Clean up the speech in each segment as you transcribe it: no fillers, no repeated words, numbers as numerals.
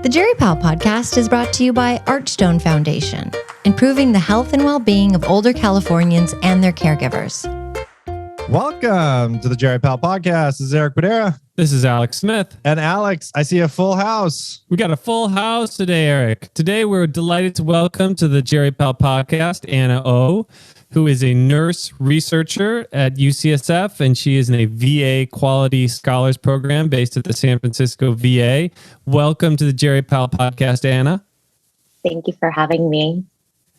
The Jerry Pal podcast is brought to you by Archstone Foundation, improving the health and well-being of older Californians and their caregivers. Welcome to the Jerry Pal podcast. This is Eric Padera. This is Alex Smith. And Alex, I see a full house. We got a full house today, Eric. Today, we're delighted to welcome to the Jerry Pal podcast, Anna O, who is a nurse researcher at UCSF, and she is in a VA Quality Scholars Program based at the San Francisco VA. Welcome to the Jerry Pal podcast, Anna. Thank you for having me.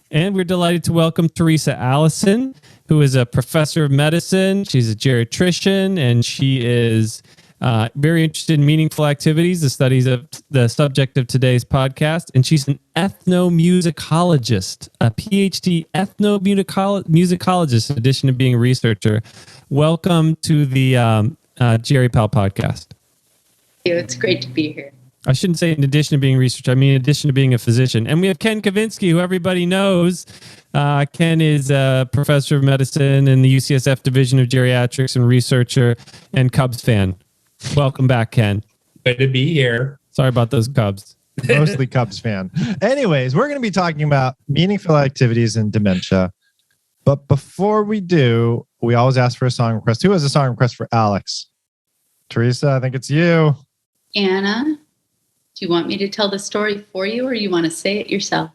And we're delighted to welcome Theresa Allison, who is a professor of medicine. She's a geriatrician, and she is very interested in meaningful activities, the studies of the subject of today's podcast. And she's an ethnomusicologist, a PhD ethnomusicologist, in addition to being a researcher. Welcome to the Jerry Pal podcast. It's great to be here. I shouldn't say in addition to being a researcher, I mean in addition to being a physician. And we have Ken Kavinsky, who everybody knows. Ken is a professor of medicine in the UCSF Division of Geriatrics and researcher and Cubs fan. Welcome back, Ken. Good to be here. Sorry about those Cubs. Mostly Cubs fan. Anyways, we're going to be talking about meaningful activities in dementia. But before we do, we always ask for a song request. Who has a song request for Alex? Theresa, I think it's you. Anna, do you want me to tell the story for you, or you want to say it yourself?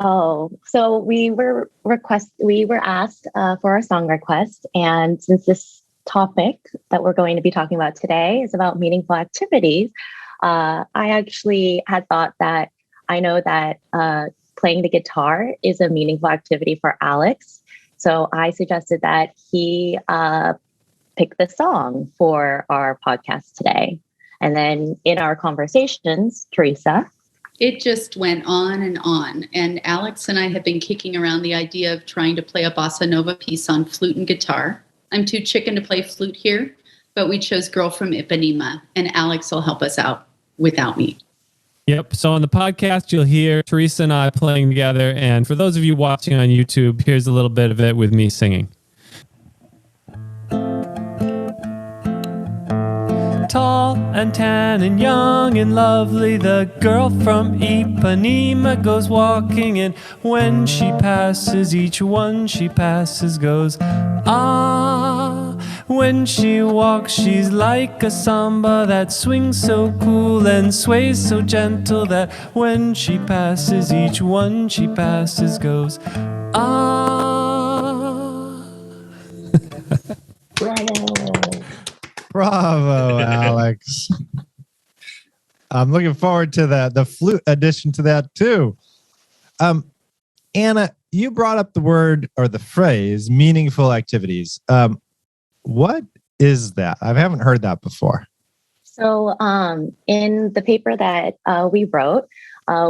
Oh, so we were asked for a song request, and since this topic that we're going to be talking about today is about meaningful activities, I actually had thought that I know that playing the guitar is a meaningful activity for Alex, so I suggested that he pick the song for our podcast today. And then in our conversations, Theresa. It just went on. And Alex and I have been kicking around the idea of trying to play a bossa nova piece on flute and guitar. I'm too chicken to play flute here, but we chose Girl from Ipanema, and Alex will help us out without me. Yep. So on the podcast, you'll hear Theresa and I playing together. And for those of you watching on YouTube, here's a little bit of it with me singing. Tall and tan and young and lovely, the girl from Ipanema goes walking, and when she passes, each one she passes goes, ah. When she walks, she's like a samba that swings so cool and sways so gentle that when she passes, each one she passes goes, ah. Bravo, Alex. I'm looking forward to the flute addition to that too. Anna, you brought up the word or the phrase meaningful activities. What is that? I haven't heard that before. So in the paper that we wrote,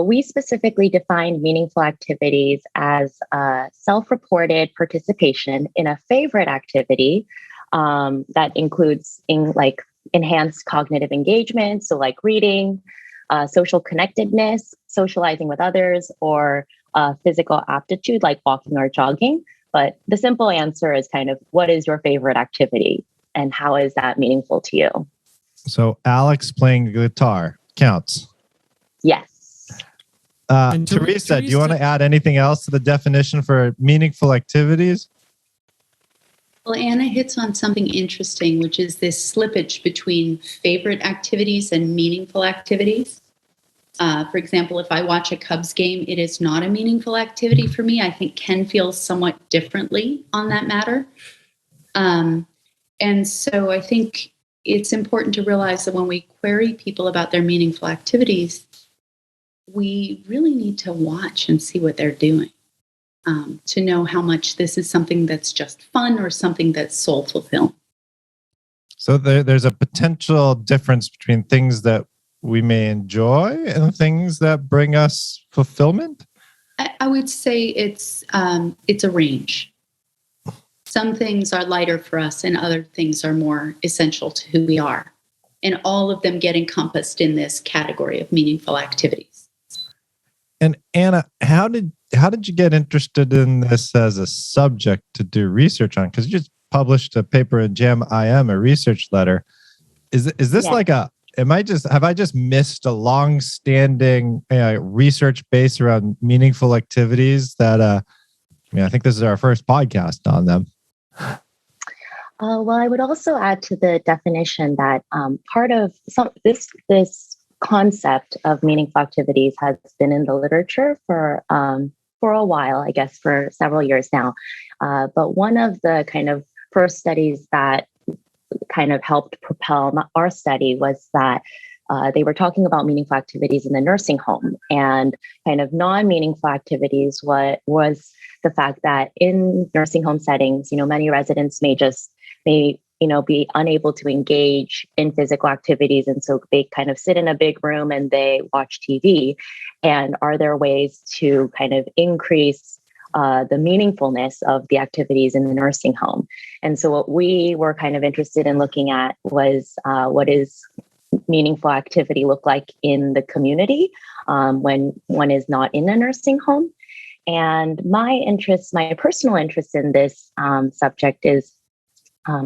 we specifically defined meaningful activities as self-reported participation in a favorite activity that includes enhanced cognitive engagement, so like reading, social connectedness, socializing with others, or physical aptitude like walking or jogging. But the simple answer is kind of, what is your favorite activity and how is that meaningful to you? So Alex playing the guitar counts. Yes. Theresa, do you want to add anything else to the definition for meaningful activities? Well, Anna hits on something interesting, which is this slippage between favorite activities and meaningful activities. For example, if I watch a Cubs game, it is not a meaningful activity for me. I think Ken feels somewhat differently on that matter. And so I think it's important to realize that when we query people about their meaningful activities, we really need to watch and see what they're doing. To know how much this is something that's just fun or something that's soul fulfilling. So there's a potential difference between things that we may enjoy and things that bring us fulfillment? I would say it's a range. Some things are lighter for us and other things are more essential to who we are. And all of them get encompassed in this category of meaningful activities. And Anna, how did you get interested in this as a subject to do research on? Because you just published a paper in JAM IM, a research letter. Is this like have I just missed a long-standing research base around meaningful activities that I think this is our first podcast on them. Well, I would also add to the definition that part of this concept of meaningful activities has been in the literature for a while, I guess, for several years now. But one of the kind of first studies that kind of helped propel our study was that they were talking about meaningful activities in the nursing home, and kind of non-meaningful activities. What was the fact that in nursing home settings, many residents may be unable to engage in physical activities. And so they kind of sit in a big room and they watch TV. And are there ways to kind of increase the meaningfulness of the activities in the nursing home? And so what we were kind of interested in looking at was what is meaningful activity look like in the community when one is not in a nursing home. And my personal interest in this subject is,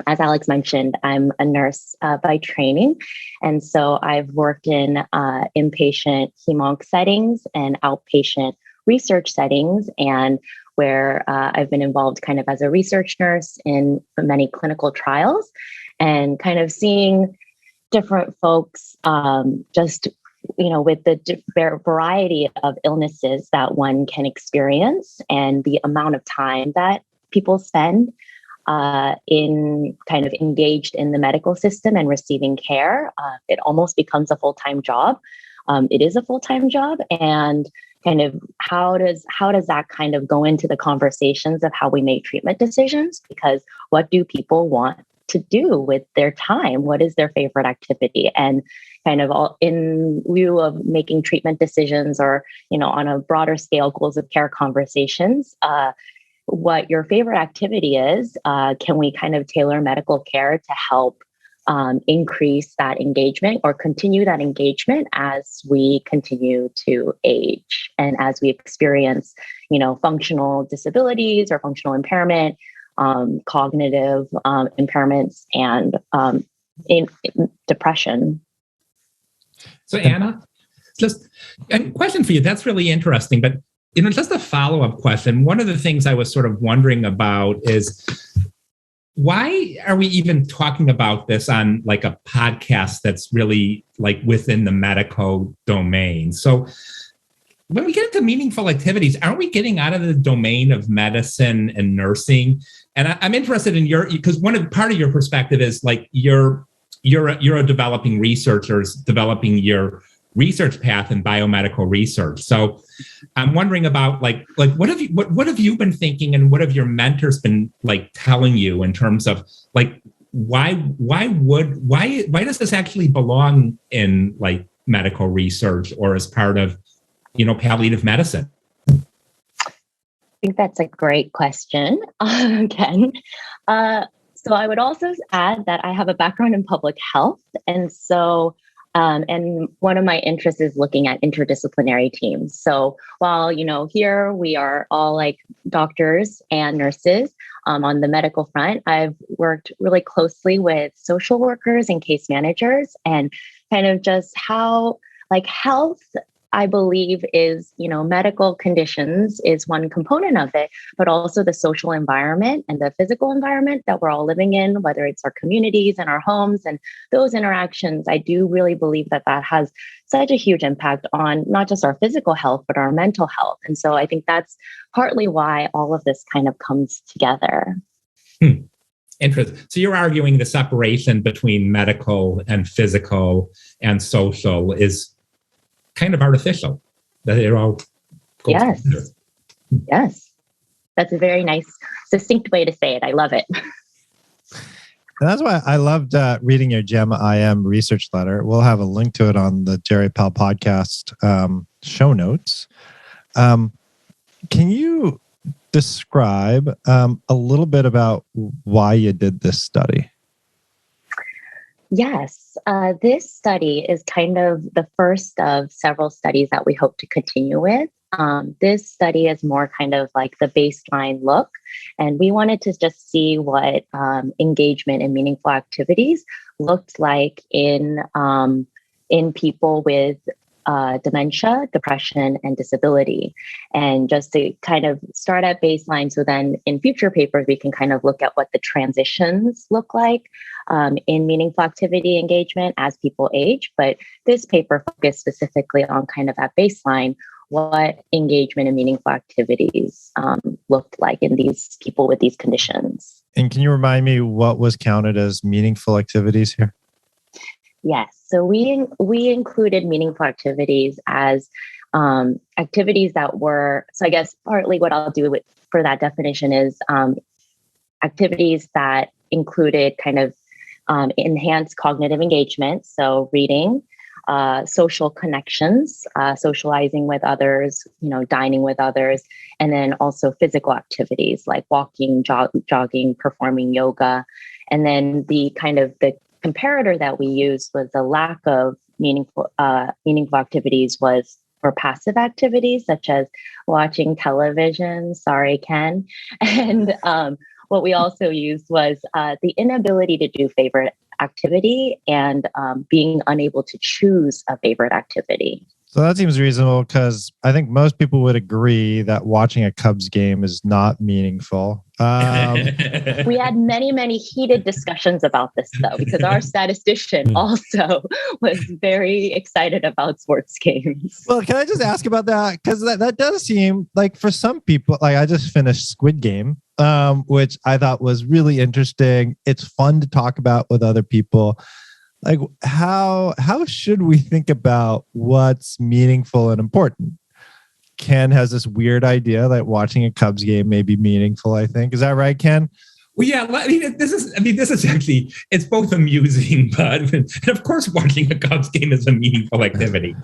as Alex mentioned, I'm a nurse by training. And so I've worked in inpatient hemonc settings and outpatient research settings, and where I've been involved kind of as a research nurse in many clinical trials, and kind of seeing different folks with the variety of illnesses that one can experience and the amount of time that people spend in kind of engaged in the medical system and receiving care. It almost becomes a full-time job. It is a full-time job, and kind of how does that kind of go into the conversations of how we make treatment decisions? Because what do people want to do with their time? What is their favorite activity? And kind of all in lieu of making treatment decisions or, on a broader scale, goals of care conversations, what your favorite activity is, can we kind of tailor medical care to help increase that engagement or continue that engagement as we continue to age and as we experience, functional disabilities or functional impairment, cognitive impairments, and in depression. So Anna, just a question for you. That's really interesting, but just a follow-up question. One of the things I was sort of wondering about is, why are we even talking about this on like a podcast that's really like within the medical domain? So when we get into meaningful activities, aren't we getting out of the domain of medicine and nursing? And I'm interested in because part of your perspective is like you're a developing researcher, developing your research path in biomedical research. So I'm wondering about like what have you been thinking, and what have your mentors been like telling you in terms of like why does this actually belong in like medical research or as part of palliative medicine? I think that's a great question, Ken. So I would also add that I have a background in public health, and so and one of my interests is looking at interdisciplinary teams. So while, here we are all like doctors and nurses on the medical front, I've worked really closely with social workers and case managers, and kind of just how like health, I believe, is, medical conditions is one component of it, but also the social environment and the physical environment that we're all living in, whether it's our communities and our homes and those interactions. I do really believe that has such a huge impact on not just our physical health, but our mental health. And so I think that's partly why all of this kind of comes together. Interesting. So you're arguing the separation between medical and physical and social is kind of artificial, that they're all yes That's a very nice succinct way to say it. I love it. And that's why I loved reading your GEM IM research letter. We'll have a link to it on the Jerry Pal podcast show notes. Can you describe a little bit about why you did this study? Yes, this study is kind of the first of several studies that we hope to continue with. This study is more kind of like the baseline look, and we wanted to just see what engagement in meaningful activities looked like in in people with dementia, depression, and disability. And just to kind of start at baseline, so then in future papers, we can kind of look at what the transitions look like in meaningful activity engagement as people age. But this paper focused specifically on kind of at baseline, what engagement in meaningful activities looked like in these people with these conditions. And can you remind me what was counted as meaningful activities here? Yes. So we included meaningful activities as activities that were, so I guess partly what I'll do for that definition is activities that included kind of enhanced cognitive engagement. So reading, social connections, socializing with others, dining with others, and then also physical activities like walking, jogging, performing yoga. And then the comparator that we used was the lack of meaningful activities was for passive activities such as watching television. Sorry, Ken. And what we also used was the inability to do favorite activity and being unable to choose a favorite activity. So that seems reasonable because I think most people would agree that watching a Cubs game is not meaningful. We had many, many heated discussions about this, though, because our statistician also was very excited about sports games. Well, can I just ask about that? Because that does seem like for some people, like I just finished Squid Game, which I thought was really interesting. It's fun to talk about with other people. Like how should we think about what's meaningful and important? Ken has this weird idea that watching a Cubs game may be meaningful, I think. Is that right, Ken? Well, yeah, this is actually, it's both amusing, but and of course, watching a Cubs game is a meaningful activity.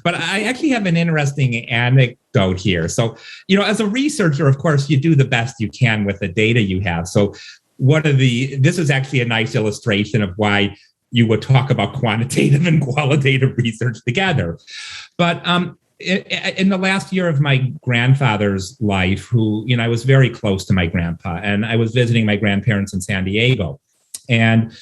But I actually have an interesting anecdote here. So, as a researcher, of course, you do the best you can with the data you have. So this is actually a nice illustration of why you would talk about quantitative and qualitative research together. But in the last year of my grandfather's life, who, I was very close to my grandpa, and I was visiting my grandparents in San Diego, and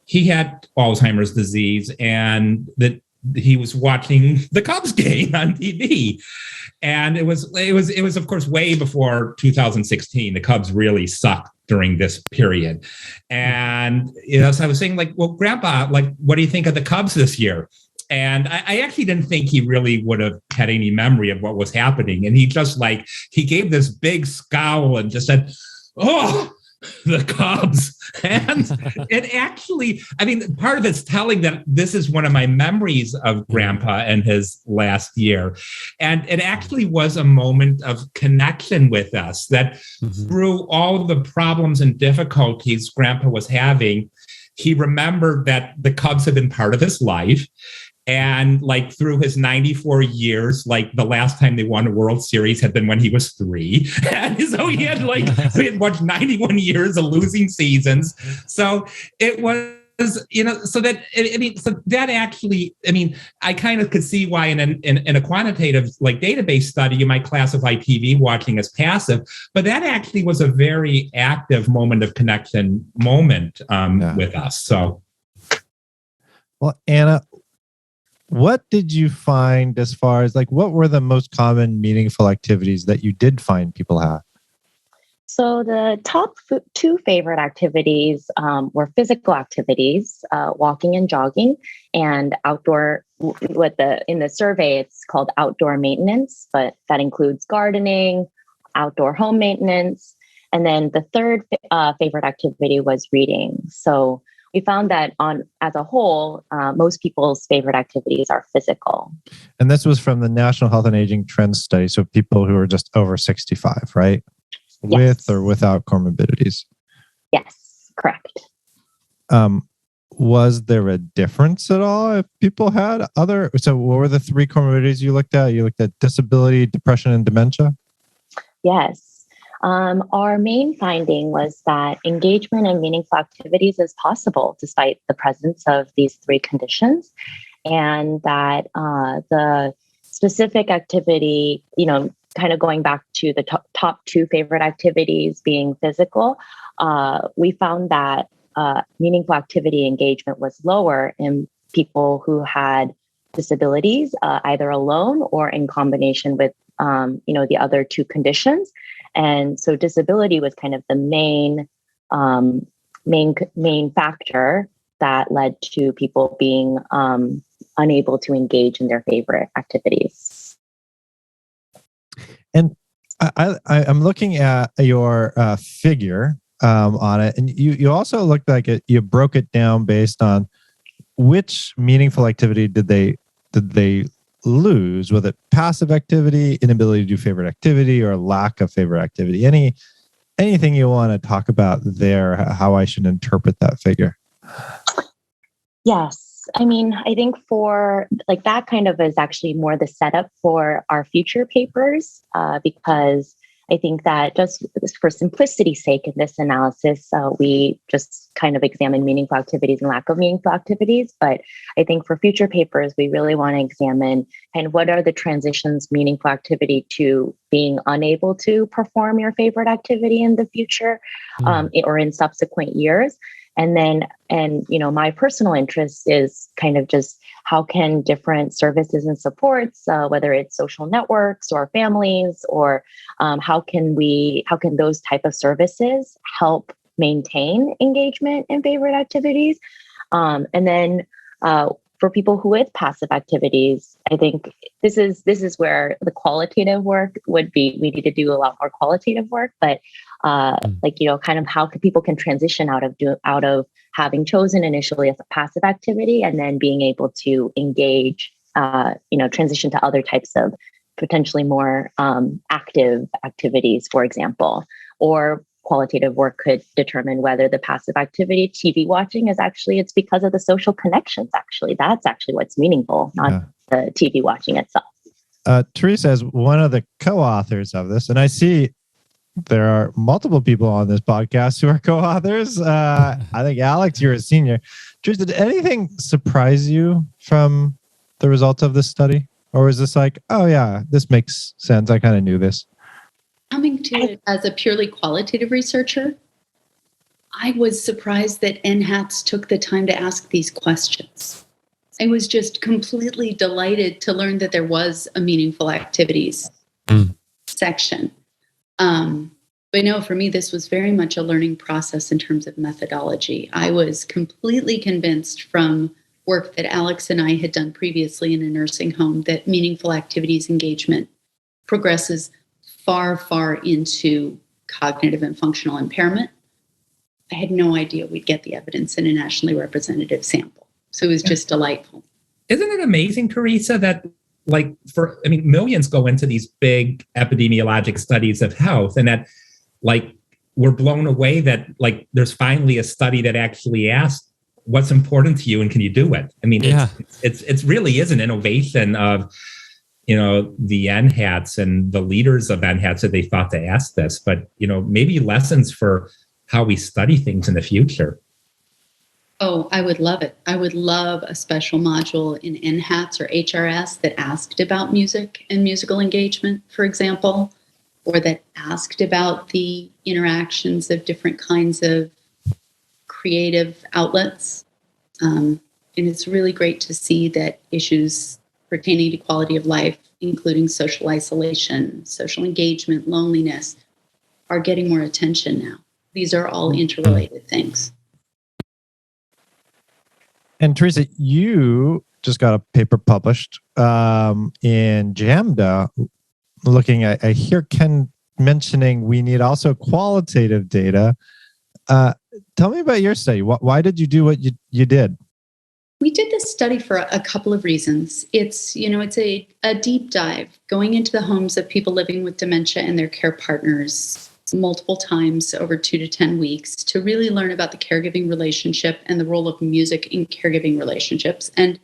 he had Alzheimer's disease, and that he was watching the Cubs game on TV. And it was of course way before 2016. The Cubs really sucked during this period. And so I was saying, like, well, Grandpa, like, what do you think of the Cubs this year? And I actually didn't think he really would have had any memory of what was happening. And he just he gave this big scowl and just said, "Oh, the Cubs." And it actually, part of it's telling that this is one of my memories of Grandpa and his last year. And it actually was a moment of connection with us that through all the problems and difficulties Grandpa was having, he remembered that the Cubs had been part of his life. And through his 94 years, the last time they won a World Series had been when he was 3. And so he had watched 91 years of losing seasons. So it was, so that actually, I kind of could see why in a quantitative database study, you might classify TV watching as passive, but that actually was a very active moment of connection with us. So. Well, Anna, what did you find as far as what were the most common meaningful activities that you did find people have? So the top 2 favorite activities were physical activities, walking and jogging, and outdoor. In the survey, it's called outdoor maintenance, but that includes gardening, outdoor home maintenance, and then the third favorite activity was reading. So we found that as a whole, most people's favorite activities are physical. And this was from the National Health and Aging Trends Study. So people who are just over 65, right? Yes. With or without comorbidities. Yes, correct. Was there a difference at all if people had so what were the 3 comorbidities you looked at? You looked at disability, depression, and dementia? Yes. Our main finding was that engagement in meaningful activities is possible despite the presence of these 3 conditions, and that the specific activity, kind of going back to the top 2 favorite activities being physical, we found that meaningful activity engagement was lower in people who had disabilities, either alone or in combination with, the other two conditions. And so disability was kind of the main factor that led to people being unable to engage in their favorite activities. And I'm looking at your figure on it, and you also looked like you broke it down based on which meaningful activity did they lose? Was it passive activity, inability to do favorite activity, or lack of favorite activity? Anything you want to talk about there? How I should interpret that figure? Yes. I mean, I think for like that kind of is actually more the setup for our future papers, because I think that just for simplicity's sake in this analysis, we just kind of examine meaningful activities and lack of meaningful activities. But I think for future papers, we really want to examine kind of what are the transitions meaningful activity to being unable to perform your favorite activity in the future, or in subsequent years. And my personal interest is kind of just how can different services and supports, whether it's social networks or families, or how can those type of services help maintain engagement in favorite activities? And then for people who with passive activities, I think this is where the qualitative work would be. We need to do a lot more qualitative work, but kind of how people can transition out of having chosen initially as a passive activity and then being able to engage, transition to other types of potentially more active activities, for example. Or qualitative work could determine whether the passive activity, TV watching, it's because of the social connections. Actually, that's actually what's meaningful, not the TV watching itself. Theresa is one of the co-authors of this, and I see there are multiple people on this podcast who are co-authors. I think, Alex, you're a senior. Theresa, did anything surprise you from the results of this study? Or was this like, oh yeah, this makes sense, I kind of knew this? Coming to it as a purely qualitative researcher, I was surprised that NHATS took the time to ask these questions. I was just completely delighted to learn that there was a meaningful activities section. But no, for me, this was very much a learning process in terms of methodology. I was completely convinced from work that Alex and I had done previously in a nursing home that meaningful activities engagement progresses far, far into cognitive and functional impairment. I had no idea we'd get the evidence in a nationally representative sample. So it was just delightful. Isn't it amazing, Theresa, that millions go into these big epidemiologic studies of health, and that we're blown away that there's finally a study that actually asks what's important to you and can you do it? I mean, it's really is an innovation of, the NHATS and the leaders of NHATS that they thought to ask this, but, maybe lessons for how we study things in the future. Oh, I would love it. I would love a special module in NHATS or HRS that asked about music and musical engagement, for example, or that asked about the interactions of different kinds of creative outlets. And it's really great to see that issues pertaining to quality of life, including social isolation, social engagement, loneliness, are getting more attention now. These are all interrelated things. And Theresa, you just got a paper published in JAMDA looking at, I hear Ken mentioning we need also qualitative data. Tell me about your study. Why did you do what you did? We did this study for a couple of reasons. It's a deep dive going into the homes of people living with dementia and their care partners multiple times over 2 to 10 weeks to really learn about the caregiving relationship and the role of music in caregiving relationships. And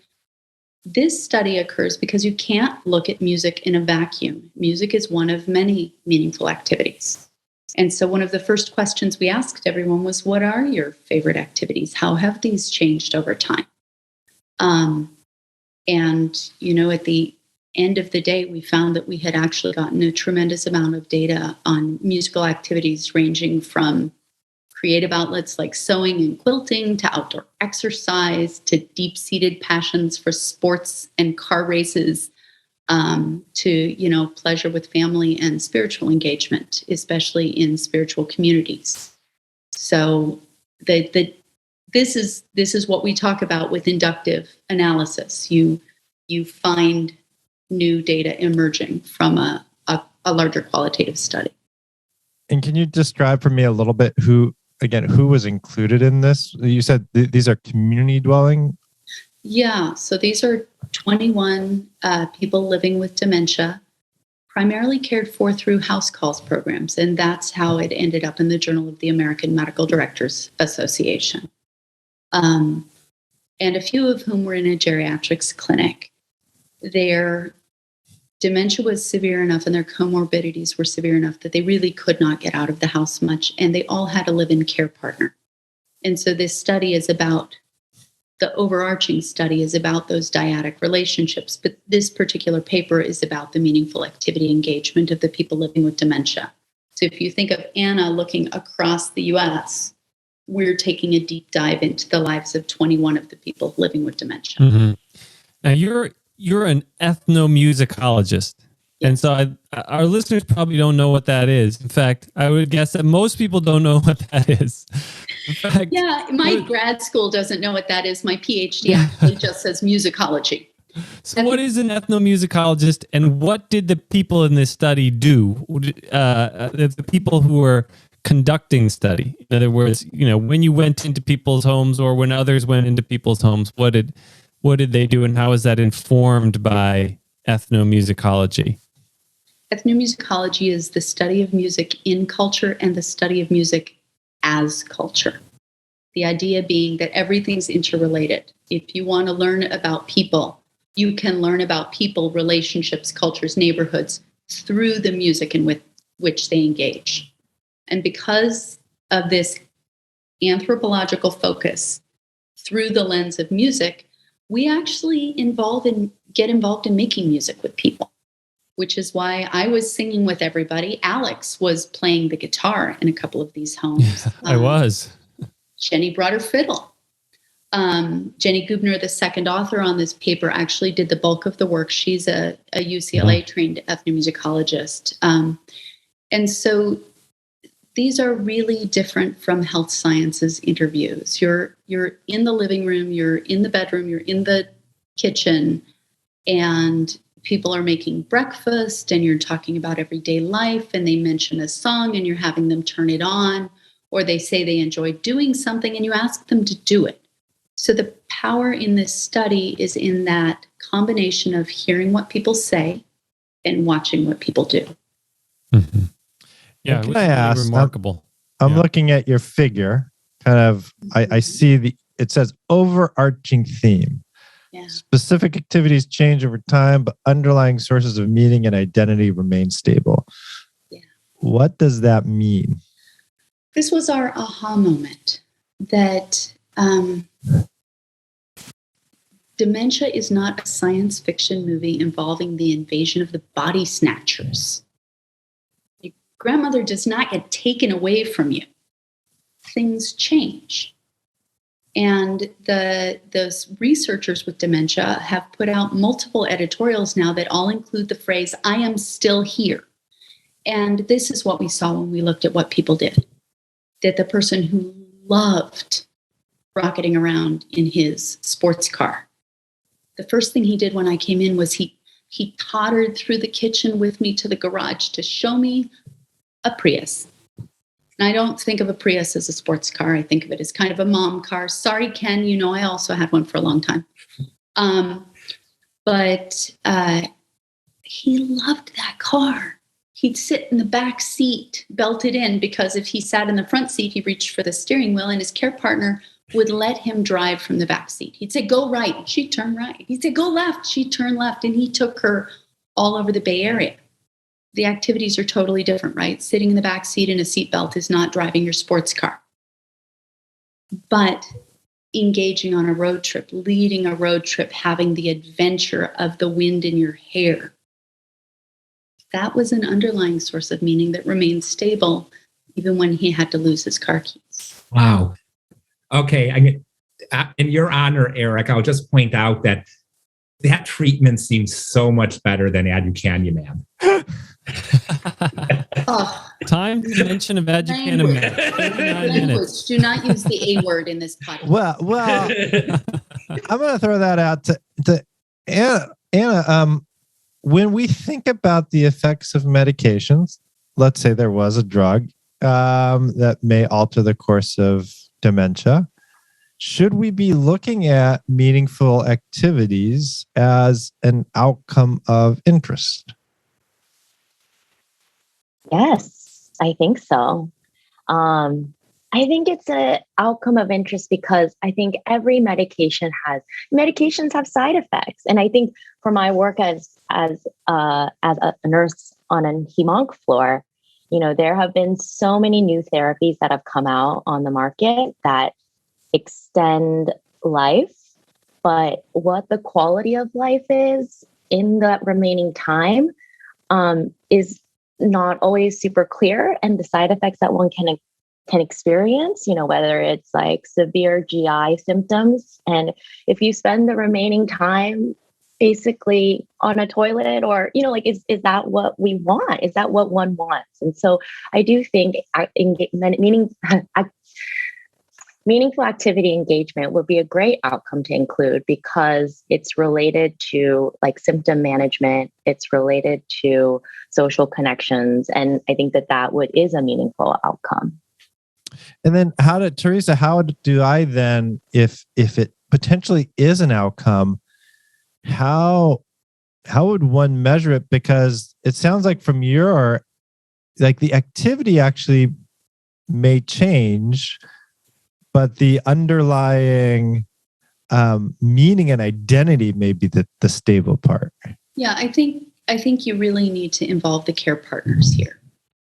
this study occurs because you can't look at music in a vacuum. Music is one of many meaningful activities. And so one of the first questions we asked everyone was, what are your favorite activities? How have these changed over time? At the end of the day, we found that we had actually gotten a tremendous amount of data on musical activities ranging from creative outlets like sewing and quilting, to outdoor exercise, to deep-seated passions for sports and car races, to pleasure with family and spiritual engagement, especially in spiritual communities. So this is what we talk about with inductive analysis. You find new data emerging from a larger qualitative study. And can you describe for me a little bit who was included in this? You said these are community dwelling. Yeah, so these are 21 people living with dementia, primarily cared for through house calls programs. And that's how it ended up in the Journal of the American Medical Directors Association. And a few of whom were in a geriatrics clinic. Their dementia was severe enough and their comorbidities were severe enough that they really could not get out of the house much. And they all had a live-in care partner. And so this study is about, the overarching study is about those dyadic relationships. But this particular paper is about the meaningful activity engagement of the people living with dementia. So if you think of Anna looking across the US, we're taking a deep dive into the lives of 21 of the people living with dementia. Mm-hmm. Now you're an ethnomusicologist. Yes. And so our listeners probably don't know what that is. In fact, I would guess that most people don't know what that is. In fact, yeah, my grad school doesn't know what that is. My PhD actually just says musicology. So what is an ethnomusicologist, and what did the people in this study do? The people who were conducting study. In other words, when you went into people's homes or when others went into people's homes, what did they do, and how is that informed by ethnomusicology? Ethnomusicology is the study of music in culture and the study of music as culture. The idea being that everything's interrelated. If you want to learn about people, you can learn about people, relationships, cultures, neighborhoods through the music in which they engage. And because of this anthropological focus through the lens of music, we actually get involved in making music with people, which is why I was singing with everybody. Alex was playing the guitar in a couple of these homes. I was. Jenny brought her fiddle. Jenny Gubner, the second author on this paper, actually did the bulk of the work. She's a UCLA-trained ethnomusicologist. And so these are really different from health sciences interviews. You're in the living room, you're in the bedroom, you're in the kitchen, and people are making breakfast and you're talking about everyday life, and they mention a song and you're having them turn it on, or they say they enjoy doing something and you ask them to do it. So the power in this study is in that combination of hearing what people say and watching what people do. Mm-hmm. Yeah, can I ask? Really remarkable. I'm looking at your figure. Kind of, I see it says overarching theme. Yeah. Specific activities change over time, but underlying sources of meaning and identity remain stable. Yeah. What does that mean? This was our aha moment that dementia is not a science fiction movie involving the invasion of the body snatchers. Your grandmother does not get taken away from you. Things change. And those researchers with dementia have put out multiple editorials now that all include the phrase, "I am still here." And this is what we saw when we looked at what people did. That the person who loved rocketing around in his sports car, the first thing he did when I came in was he tottered through the kitchen with me to the garage to show me a Prius. And I don't think of a Prius as a sports car. I think of it as kind of a mom car. Sorry, Ken, I also had one for a long time. But he loved that car. He'd sit in the back seat, belted in, because if he sat in the front seat, he reached for the steering wheel, and his care partner would let him drive from the back seat. He'd say, "Go right." She'd turn right. He'd say, "Go left." She'd turn left. And he took her all over the Bay Area. The activities are totally different, right? Sitting in the back seat in a seatbelt is not driving your sports car. But engaging on a road trip, leading a road trip, having the adventure of the wind in your hair, that was an underlying source of meaning that remained stable even when he had to lose his car keys. Wow. Okay. In your honor, Eric, I'll just point out that treatment seems so much better than aducanumab. Time convention of aducanumab. 39 minutes. Do not use the A word in this podcast. Well, I'm going to throw that out to Anna. When we think about the effects of medications, let's say there was a drug that may alter the course of dementia, should we be looking at meaningful activities as an outcome of interest? Yes, I think so. I think it's an outcome of interest because I think every medications have side effects. And I think for my work as a nurse on a hemonc floor, there have been so many new therapies that have come out on the market that extend life, but what the quality of life is in that remaining time is not always super clear, and the side effects that one can experience, whether it's like severe GI symptoms, and if you spend the remaining time basically on a toilet or is that what we want? Is that what one wants? And so I do think meaningful activity engagement would be a great outcome to include because it's related to like symptom management. It's related to social connections. And I think that is a meaningful outcome. And then Theresa, how do I then, if it potentially is an outcome, how would one measure it? Because it sounds like from the activity actually may change, but the underlying meaning and identity may be the stable part. Yeah, I think you really need to involve the care partners here.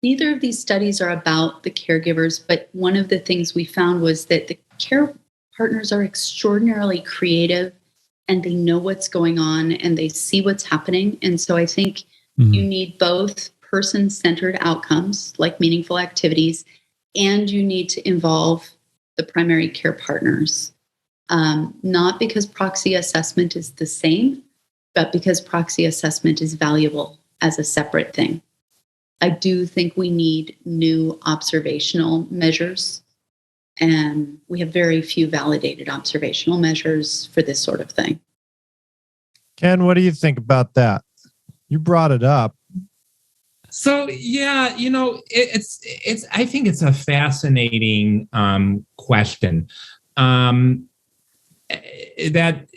Neither of these studies are about the caregivers, but one of the things we found was that the care partners are extraordinarily creative and they know what's going on and they see what's happening. And so I think you need both person-centered outcomes like meaningful activities, and you need to involve the primary care partners, not because proxy assessment is the same, but because proxy assessment is valuable as a separate thing. I do think we need new observational measures, and we have very few validated observational measures for this sort of thing. Ken, what do you think about that? You brought it up. So yeah, it's. I think it's a fascinating question. That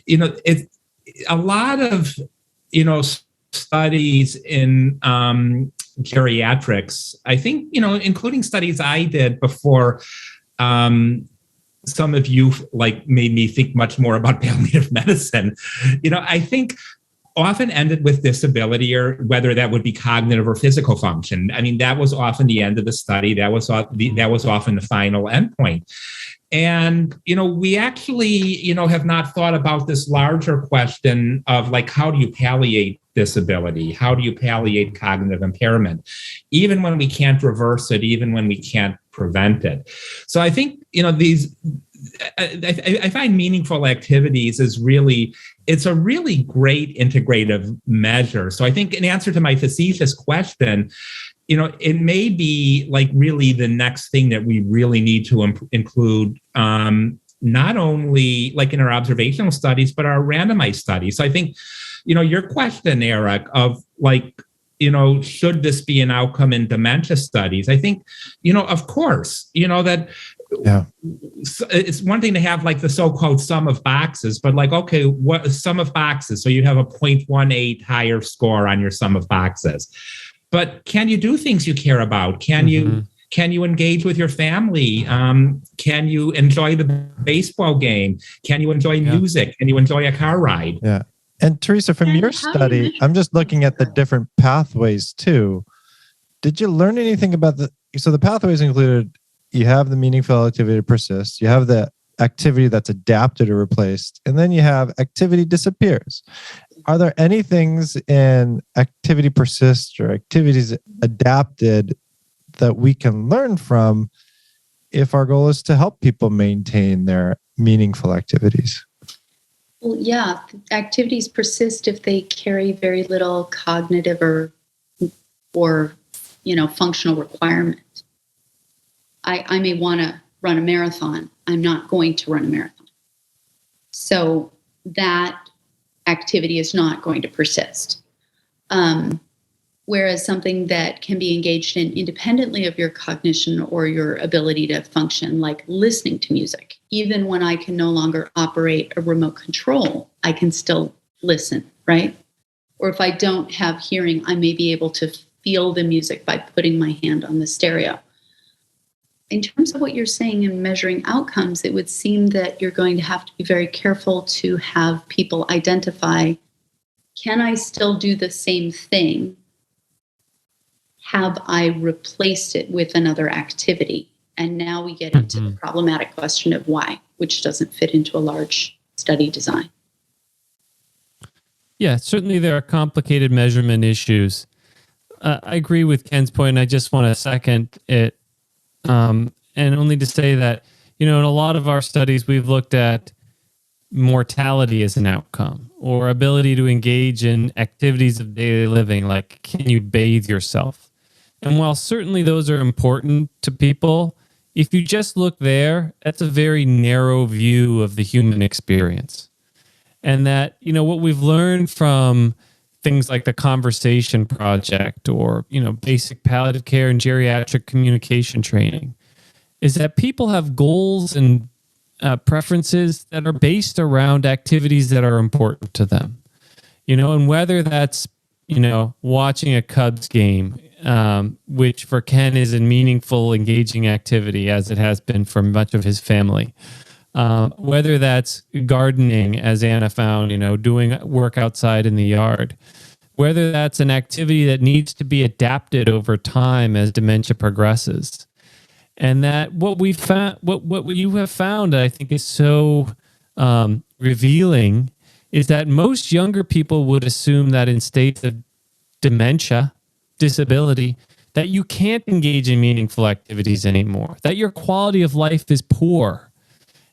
it's a lot of studies in geriatrics. I think including studies I did before. Some of you made me think much more about palliative medicine. I think often ended with disability, or whether that would be cognitive or physical function. I mean, that was often the end of the study. That was often the final endpoint. And, we actually, have not thought about this larger question of how do you palliate disability? How do you palliate cognitive impairment? Even when we can't reverse it, even when we can't prevent it. So I think, I find meaningful activities it's a really great integrative measure. So I think in answer to my facetious question, it may be really the next thing that we really need to include, not only in our observational studies, but our randomized studies. So I think, your question, Eric, of should this be an outcome in dementia studies? I think, of course, that it's one thing to have the so-called sum of boxes, but okay, what sum of boxes? So you have a 0.18 higher score on your sum of boxes. But can you do things you care about? Can you engage with your family? Can you enjoy the baseball game? Can you enjoy music? Can you enjoy a car ride? Yeah. And Theresa, from your study, I'm just looking at the different pathways too. Did you learn anything about so the pathways included, you have the meaningful activity to persist, you have the activity that's adapted or replaced, and then you have activity disappears. Are there any things in activity persist or activities adapted that we can learn from if our goal is to help people maintain their meaningful activities? Well, yeah, activities persist if they carry very little cognitive or functional requirement. I may want to run a marathon. I'm not going to run a marathon. So that activity is not going to persist. Whereas something that can be engaged in independently of your cognition or your ability to function, like listening to music, even when I can no longer operate a remote control, I can still listen, right? Or if I don't have hearing, I may be able to feel the music by putting my hand on the stereo. In terms of what you're saying in measuring outcomes, it would seem that you're going to have to be very careful to have people identify, can I still do the same thing? Have I replaced it with another activity? And now we get into the problematic question of why, which doesn't fit into a large study design. Yeah, certainly there are complicated measurement issues. I agree with Ken's point, and I just want to second it. And only to say that, in a lot of our studies, we've looked at mortality as an outcome or ability to engage in activities of daily living, like can you bathe yourself? And while certainly those are important to people, if you just look there, that's a very narrow view of the human experience. And that, what we've learned from things like the Conversation Project or, basic palliative care and geriatric communication training is that people have goals and preferences that are based around activities that are important to them, and whether that's, watching a Cubs game, which for Ken is a meaningful, engaging activity as it has been for much of his family. Whether that's gardening, as Anna found, doing work outside in the yard, whether that's an activity that needs to be adapted over time as dementia progresses. And that what we found, what you have found, I think is so revealing, is that most younger people would assume that in states of dementia, disability, that you can't engage in meaningful activities anymore, that your quality of life is poor.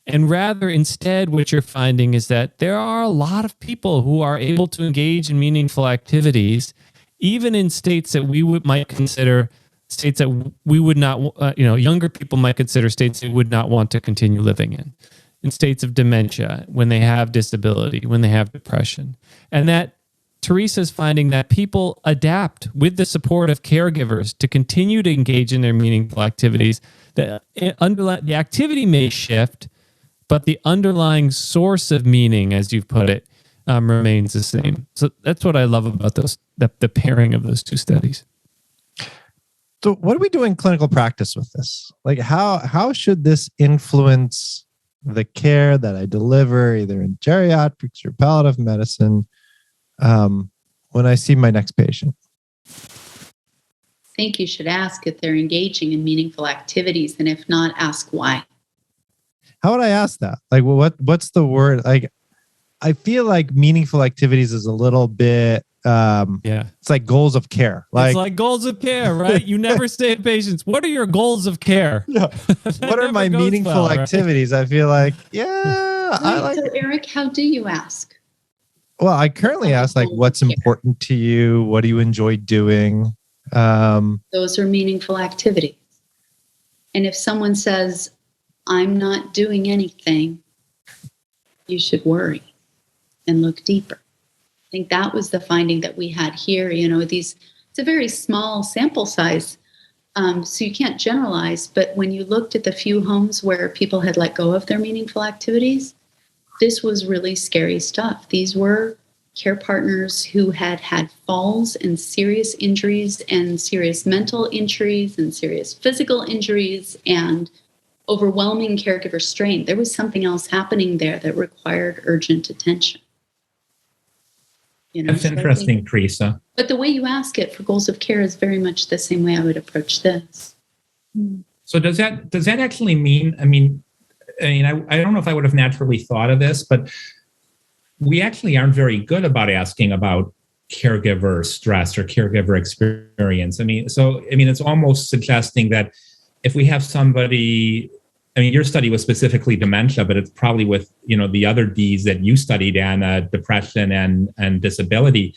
And rather, instead, what you're finding is that there are a lot of people who are able to engage in meaningful activities, even in states that might consider states that we would not, younger people might consider states they would not want to continue living in states of dementia, when they have disability, when they have depression. And that Theresa's finding that people adapt with the support of caregivers to continue to engage in their meaningful activities. The activity may shift, but the underlying source of meaning, as you've put it, remains the same. So that's what I love about the pairing of those two studies. So what do we do in clinical practice with this? Like how should this influence the care that I deliver either in geriatrics or palliative medicine when I see my next patient? I think you should ask if they're engaging in meaningful activities, and if not, ask why. How would I ask that? Like, what's the word? Like, I feel like meaningful activities is a little bit, it's like goals of care. It's like goals of care, right? You never say to patients, what are your goals of care? Yeah. What are my meaningful activities? Right? I feel like, So Eric, how do you ask? Well, I currently ask, like, what's important to you? What do you enjoy doing? Those are meaningful activities. And if someone says, I'm not doing anything, you should worry and look deeper. I think that was the finding that we had here. It's a very small sample size, so you can't generalize. But when you looked at the few homes where people had let go of their meaningful activities, this was really scary stuff. These were care partners who had had falls and serious injuries and serious mental injuries and serious physical injuries and overwhelming caregiver strain. There was something else happening there that required urgent attention. That's interesting, Theresa. But the way you ask it for goals of care is very much the same way I would approach this. So does that actually mean, I don't know if I would have naturally thought of this, but we actually aren't very good about asking about caregiver stress or caregiver experience. It's almost suggesting that if we have somebody, I mean, your study was specifically dementia, but it's probably with, the other Ds that you studied, Anna, depression and disability,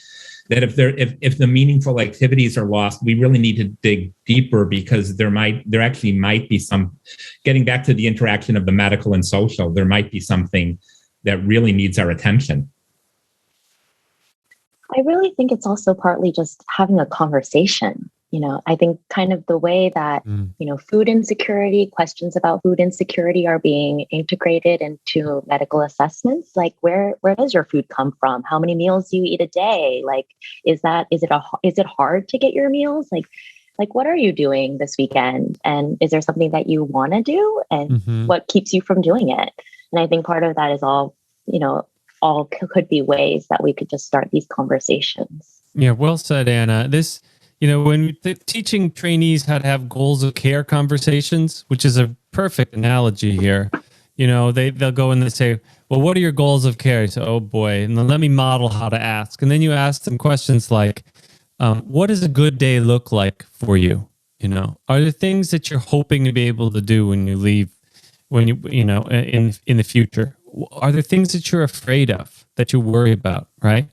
that if the meaningful activities are lost, we really need to dig deeper, because there actually might be some, getting back to the interaction of the medical and social, there might be something that really needs our attention. I really think it's also partly just having a conversation. I think kind of the way that, food insecurity, questions about food insecurity are being integrated into medical assessments. Like, where does your food come from? How many meals do you eat a day? Like, is it hard to get your meals? Like, what are you doing this weekend? And is there something that you want to do? And what keeps you from doing it? And I think part of that is all could be ways that we could just start these conversations. Yeah, well said, Anna. This, when teaching trainees how to have goals of care conversations, which is a perfect analogy here, they'll go and they say, well, what are your goals of care? So, oh boy, and then let me model how to ask. And then you ask them questions like, what does a good day look like for you? Are there things that you're hoping to be able to do when you leave, in the future? Are there things that you're afraid of, that you worry about, right?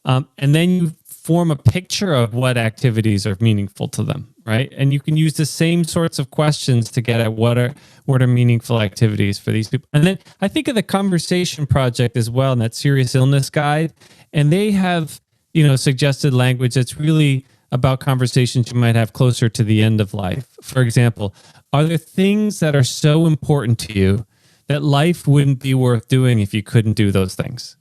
And then you form a picture of what activities are meaningful to them, right? And you can use the same sorts of questions to get at what are meaningful activities for these people. And then I think of the Conversation Project as well, and that serious illness guide. And they have, suggested language that's really about conversations you might have closer to the end of life. For example, are there things that are so important to you that life wouldn't be worth doing if you couldn't do those things?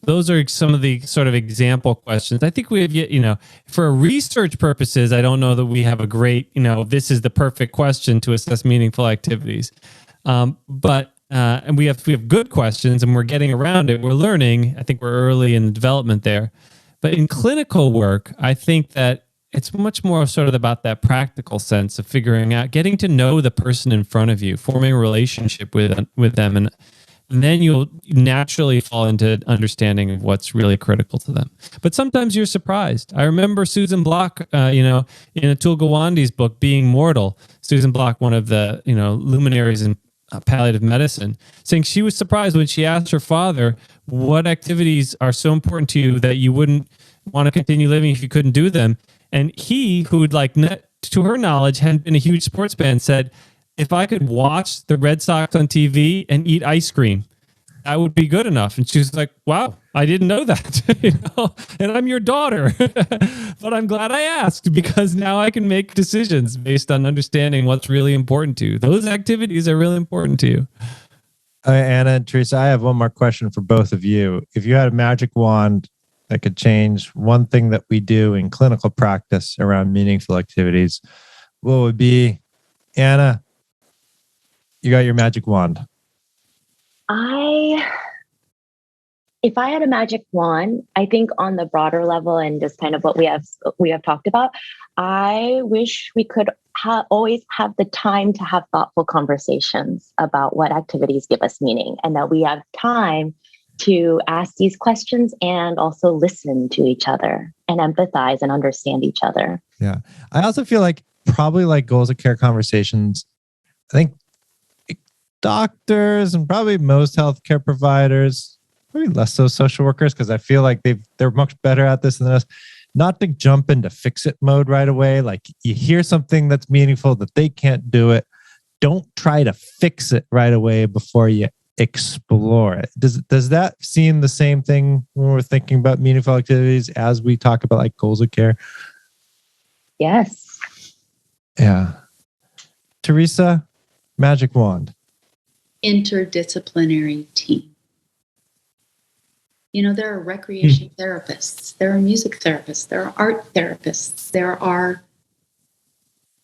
Those are some of the sort of example questions. I think we have, for research purposes, I don't know that we have a great, this is the perfect question to assess meaningful activities. But we have good questions, and we're getting around it. We're learning. I think we're early in the development there. But in clinical work, I think that it's much more sort of about that practical sense of figuring out, getting to know the person in front of you, forming a relationship with them, and then you'll naturally fall into understanding of what's really critical to them. But sometimes you're surprised. I remember Susan Block, in Atul Gawande's book, Being Mortal, Susan Block, one of the, luminaries in palliative medicine, saying she was surprised when she asked her father, what activities are so important to you that you wouldn't want to continue living if you couldn't do them? And he, who to her knowledge, hadn't been a huge sports fan, said, if I could watch the Red Sox on TV and eat ice cream, that would be good enough. And she was like, wow, I didn't know that. And I'm your daughter. But I'm glad I asked, because now I can make decisions based on understanding what's really important to you. Those activities are really important to you. Anna and Theresa, I have one more question for both of you. If you had a magic wand that could change one thing that we do in clinical practice around meaningful activities, what would be? Anna, you got your magic wand. If I had a magic wand, I think on the broader level and just kind of what we have talked about, I wish we could always have the time to have thoughtful conversations about what activities give us meaning, and that we have time to ask these questions and also listen to each other and empathize and understand each other. Yeah. I also feel like probably like goals of care conversations, I think doctors and probably most healthcare providers, maybe less so social workers, because I feel like they're much better at this than us, not to jump into fix it mode right away. Like, you hear something that's meaningful that they can't do it, don't try to fix it right away before you explore it. Does that seem the same thing when we're thinking about meaningful activities as we talk about like goals of care? Yes. Yeah. Theresa, magic wand. Interdisciplinary team. There are recreation therapists, there are music therapists, there are art therapists, there are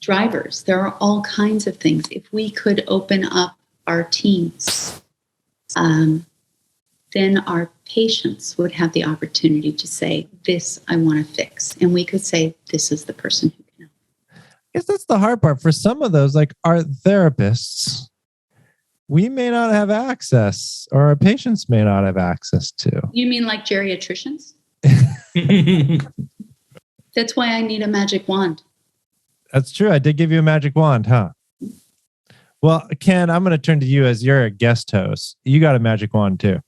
drivers, there are all kinds of things. If we could open up our teams, then our patients would have the opportunity to say, this I want to fix. And we could say, this is the person who can help. I guess that's the hard part. For some of those, like our therapists, we may not have access, or our patients may not have access to. You mean like geriatricians? That's why I need a magic wand. That's true. I did give you a magic wand, huh? Well, Ken, I'm going to turn to you as you're a guest host. You got a magic wand too.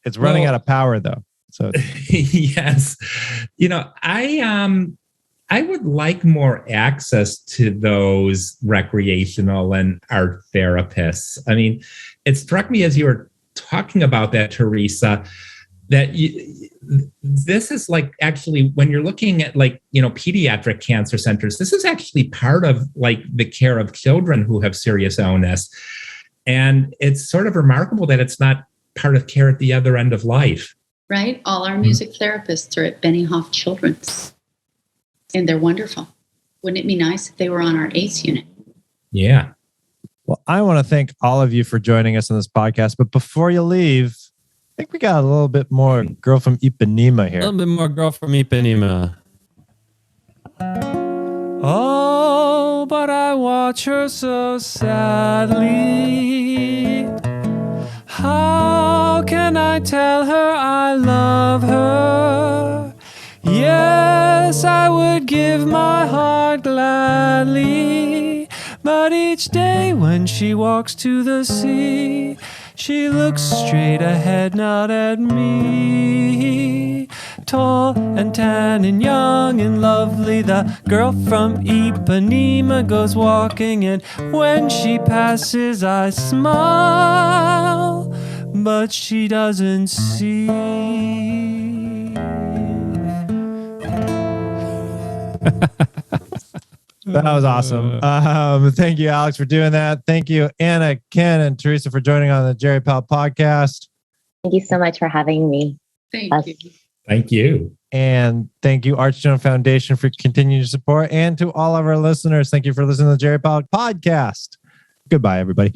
It's running out of power though. So yes, I would like more access to those recreational and art therapists. I mean, it struck me as you were talking about that, Theresa, that this is like actually when you're looking at pediatric cancer centers, this is actually part of like the care of children who have serious illness. And it's sort of remarkable that it's not part of care at the other end of life. Right? All our music therapists are at Benioff Children's. And they're wonderful. Wouldn't it be nice if they were on our ACE unit? Yeah. Well, I want to thank all of you for joining us on this podcast. But before you leave, I think we got a little bit more girl from Ipanema here. A little bit more girl from Ipanema. Oh, but I watch her so sadly. How can I tell her I love her? Yes, I would give my heart gladly. But each day when she walks to the sea, she looks straight ahead, not at me. Tall and tan and young and lovely, the girl from Ipanema goes walking, and when she passes I smile, but she doesn't see. That was awesome. Thank you, Alex, for doing that. Thank you, Anna, Ken, and Theresa for joining on the Jerry Pal podcast. Thank you so much for having me. Thank you. Thank you. And thank you, Archstone Foundation, for continuing to support. And to all of our listeners, thank you for listening to the Jerry Pal podcast. Goodbye, everybody.